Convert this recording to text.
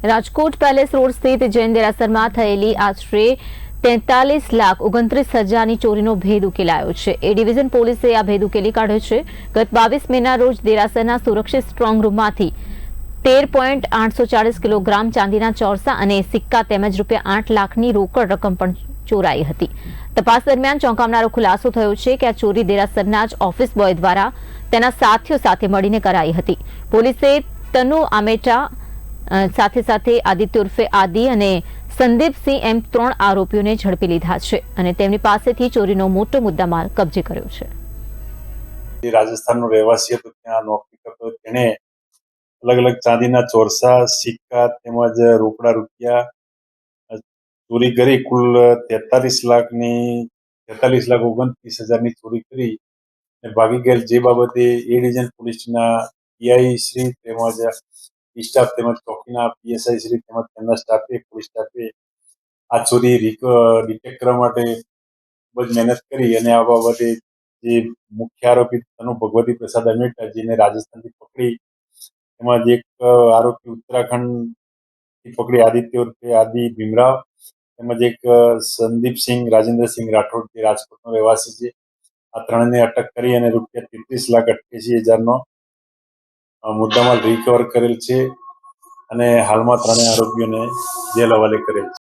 Rajkot palace road સ્થિત જૈન દેરાસરમાં થયેલી આશરે 43,29,000ની ચોરીનો ભેદ ઉકેલાયો છે। એ ડિવિઝન પોલીસે આ ભેદ ઉકેલી કાઢ્યો છે। ગત 22 મેના રોજ દેરાસરના સુરક્ષિત સ્ટ્રોંગ રૂમમાંથી 13.840 કિલોગ્રામ ચાંદીના ચોરસા અને સિક્કા તેમજ ₹8 લાખની રોકડ રકમ પણ ચોરાઈ હતી। તપાસ દરમિયાન ચોંકાવનારો ખુલાસો થયો છે કે આ ચોરી દેરાસરના જ ઓફિસ બોય દ્વારા તેના સાથીઓ સાથે મળીને કરાઈ હતી। પોલીસે તનુ આમેટા સાથે સાથે આદિત્ય ઉર્ફે આદિ અને સંદીપસિંહ એમ 3 આરોપીઓને ઝડપી લીધા છે અને તેમની પાસેથી ચોરીનો મોટો મુદ્દામાલ કબજે કર્યો છે। રાજસ્થાનનો રહેવાસી હતો, ત્યાં નોકરી કરતો, તેણે અલગ અલગ ચાંદીના ચોરસા, સિક્કા તેમજ રોકડા રૂપિયા ચોરી કરી કુલ 43,29,000ની ચોરી કરી ભાગી ગયેલ, જે બાબતે એ ડિવિઝન પોલીસના પીઆઈ શ્રી તેમજ સ્ટાફ તેમજ ચોકીના પીએસઆઈ શ્રી તેમજ તેમના સ્ટાફે પોલીસ સ્ટાફે આ ચોરી ડિટેક્ટ કરવા માટે ખૂબ જ મહેનત કરી અને આ બાબતે જે મુખ્ય આરોપી તનુ ભગવતી પ્રસાદ અમેટા, જેને રાજસ્થાનથી પકડી, એમાં એક આરોપી ઉત્તરાખંડથી પકડી આદિત્ય ઉર્ફે આદિ ભીમરાવ, તેમજ એક સંદીપસિંહ રાજેન્દ્રસિંહ રાઠોડ, જે રાજકોટનો રહેવાસી છે। આ ત્રણને અટક કરી અને ₹33,88,000નો મુદ્દામાલ રિકવર કરેલ છે અને હાલમાં ત્રણેય આરોપીઓને જેલ હવાલે કરેલ છે।